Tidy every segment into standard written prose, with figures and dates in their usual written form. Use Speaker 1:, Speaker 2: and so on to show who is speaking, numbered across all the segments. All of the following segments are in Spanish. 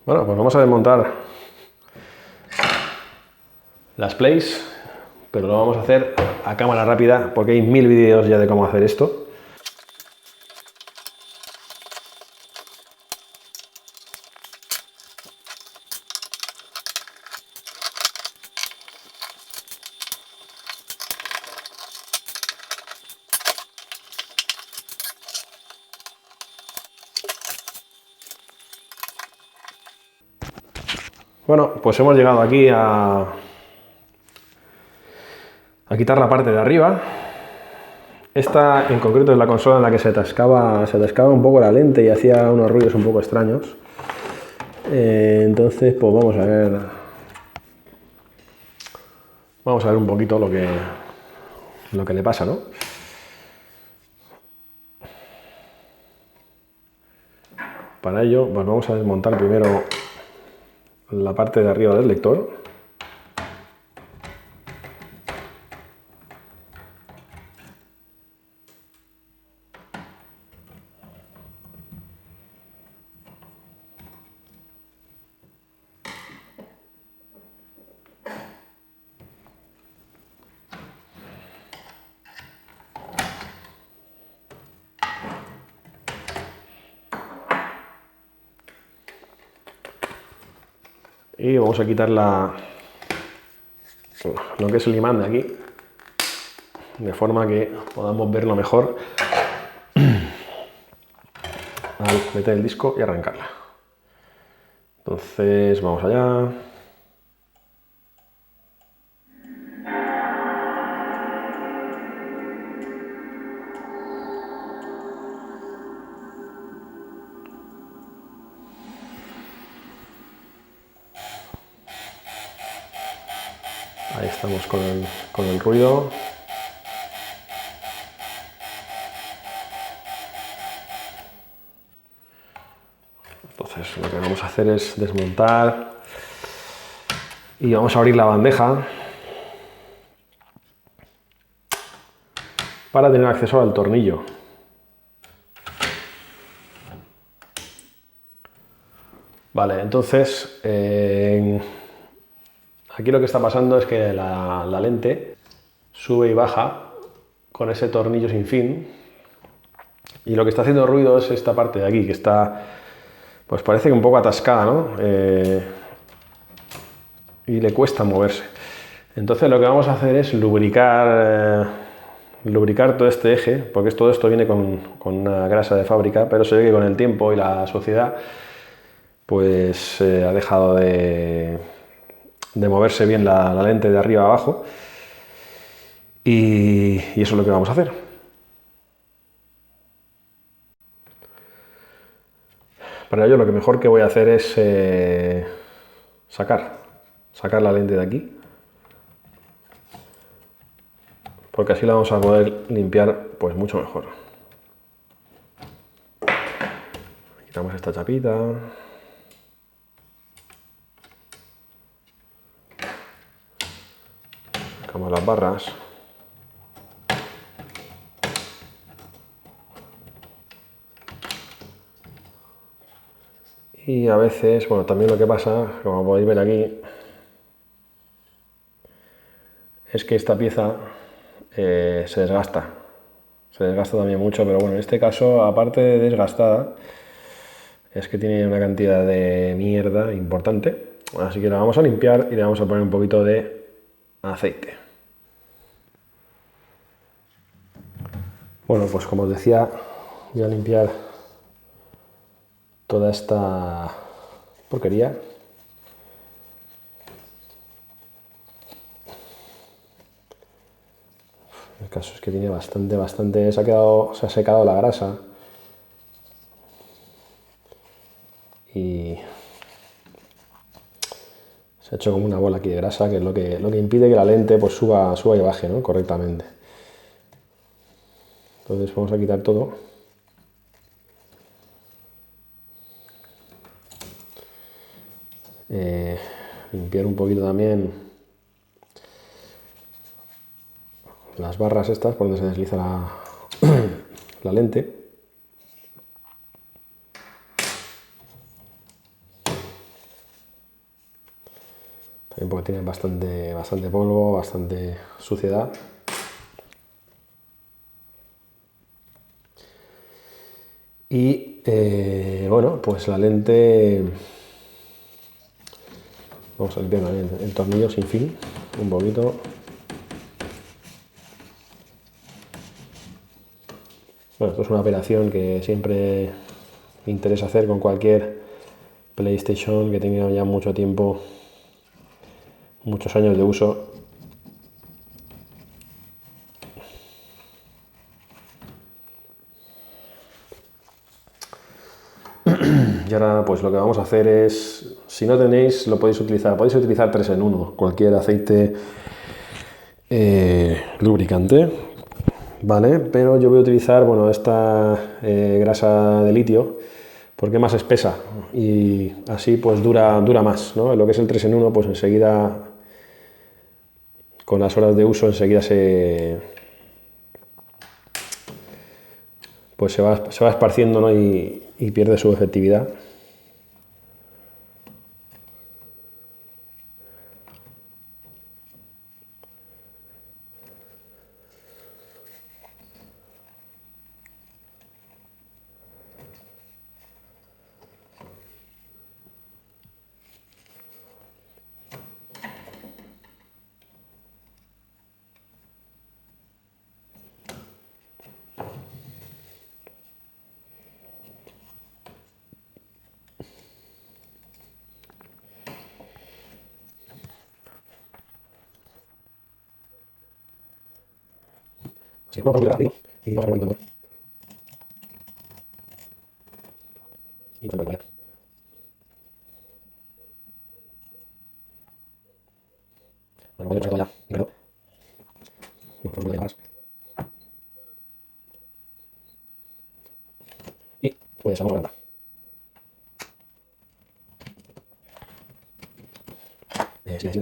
Speaker 1: Bueno, pues vamos a desmontar las plays, pero lo vamos a hacer a cámara rápida porque hay 1000 vídeos ya de cómo hacer esto. Bueno, pues hemos llegado aquí a quitar la parte de arriba. Esta en concreto es la consola en la que se atascaba un poco la lente y hacía unos ruidos un poco extraños. Entonces, pues vamos a ver un poquito lo que le pasa, ¿no? Para ello, pues vamos a desmontar primero la parte de arriba del lector. Y vamos a quitar lo que es el imán de aquí, de forma que podamos verlo mejor al meter el disco y arrancarla. Entonces vamos allá. Ahí estamos con el ruido. Entonces lo que vamos a hacer es desmontar y vamos a abrir la bandeja para tener acceso al tornillo. Vale, entonces aquí lo que está pasando es que la lente sube y baja con ese tornillo sin fin, y lo que está haciendo ruido es esta parte de aquí, que está, pues parece que un poco atascada, ¿no? Y le cuesta moverse. Entonces lo que vamos a hacer es lubricar todo este eje, porque todo esto viene con una grasa de fábrica, pero se ve que con el tiempo y la suciedad pues ha dejado de moverse bien la lente de arriba a abajo, y eso es lo que vamos a hacer. Para ello lo que mejor que voy a hacer es sacar la lente de aquí, porque así la vamos a poder limpiar pues mucho mejor. Quitamos esta chapita. Sacamos las barras. Y a veces, bueno, también lo que pasa, como podéis ver aquí, es que esta pieza se desgasta. Se desgasta también mucho, pero bueno, en este caso, aparte de desgastada, es que tiene una cantidad de mierda importante. Así que la vamos a limpiar y le vamos a poner un poquito de aceite. Bueno, pues como os decía, voy a limpiar toda esta porquería. El caso es que tiene bastante, se ha secado la grasa. Y se ha hecho como una bola aquí de grasa, que es lo que impide que la lente pues suba y baje, ¿no? Correctamente. Entonces vamos a quitar todo. Limpiar un poquito también las barras estas por donde se desliza la lente. porque tiene bastante polvo, bastante suciedad. Y bueno, pues la lente, vamos a limpiar también el tornillo sin fin, un poquito. Bueno, esto es una operación que siempre me interesa hacer con cualquier PlayStation que tenga ya mucho tiempo, muchos años de uso. Y ahora pues lo que vamos a hacer es, si no tenéis, lo podéis utilizar 3 en 1, cualquier aceite lubricante, ¿vale? Pero yo voy a utilizar, bueno, esta grasa de litio, porque es más espesa y así pues dura más, ¿no? Lo que es el 3 en 1, pues enseguida, con las horas de uso, enseguida pues se va esparciendo, ¿no? y pierde su efectividad. Así, vamos a rápido y vamos a ver el y bueno, bueno. Bueno, podemos sacarlo ya, pero no podemos más. Y pues vamos a ver. Sí, sí.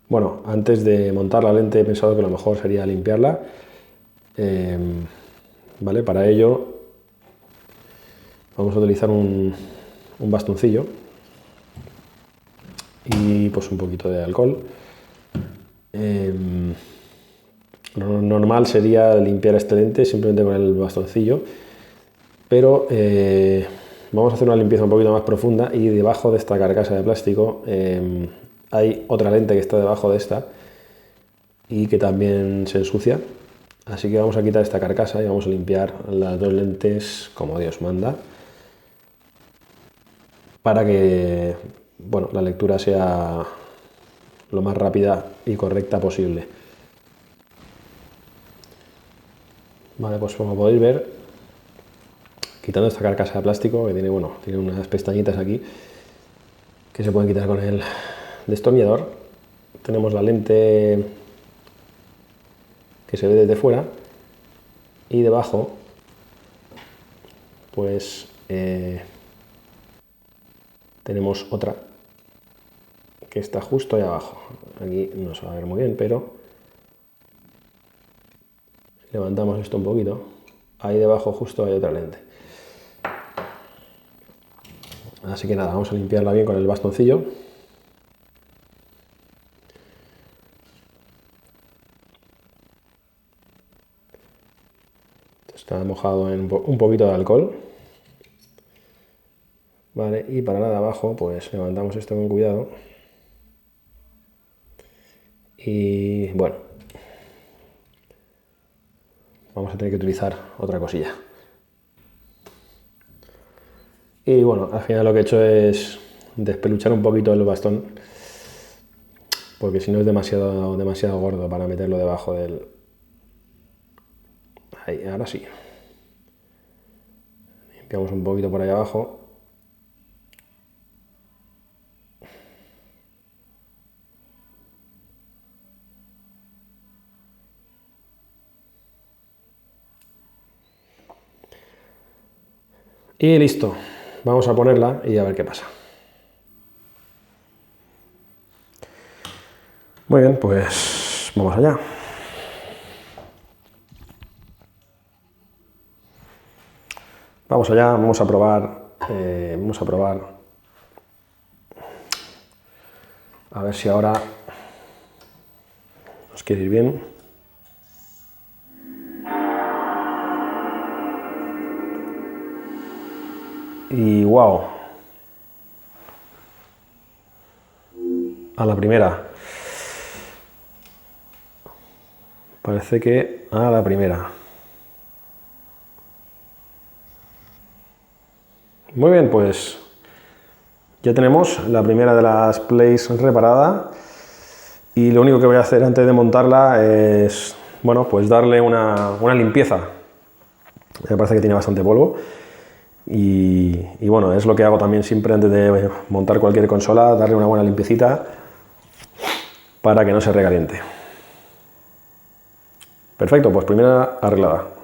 Speaker 1: Bueno, antes de montar la lente he pensado que lo mejor sería limpiarla. ¿Vale? Para ello vamos a utilizar un bastoncillo y pues un poquito de alcohol. Lo normal sería limpiar este lente simplemente con el bastoncillo, pero vamos a hacer una limpieza un poquito más profunda y debajo de esta carcasa de plástico hay otra lente que está debajo de esta y que también se ensucia. Así que vamos a quitar esta carcasa y vamos a limpiar las dos lentes como Dios manda, para que, bueno, la lectura sea lo más rápida y correcta posible. Vale, pues como podéis ver, quitando esta carcasa de plástico que tiene, bueno, tiene unas pestañitas aquí que se pueden quitar con el destornillador, tenemos la lente que se ve desde fuera y debajo pues tenemos otra que está justo ahí abajo. Aquí no se va a ver muy bien, pero si levantamos esto un poquito, ahí debajo justo hay otra lente. Así que nada, vamos a limpiarla bien con el bastoncillo. Está mojado en un poquito de alcohol. Vale, y para la de abajo, pues levantamos esto con cuidado. Y bueno, vamos a tener que utilizar otra cosilla. Y bueno, al final lo que he hecho es despeluchar un poquito el bastón, porque si no es demasiado gordo para meterlo debajo del... Ahí, ahora sí. Limpiamos un poquito por ahí abajo. Y listo. Vamos a ponerla y a ver qué pasa. Muy bien, pues vamos allá. Vamos allá, vamos a probar. A ver si ahora nos quiere ir bien. Y wow. A la primera. Parece que a la primera. Muy bien, pues ya tenemos la primera de las plays reparada y lo único que voy a hacer antes de montarla es, bueno, pues darle una limpieza. Me parece que tiene bastante polvo y bueno, es lo que hago también siempre antes de montar cualquier consola, darle una buena limpiecita para que no se recaliente. Perfecto, pues primera arreglada.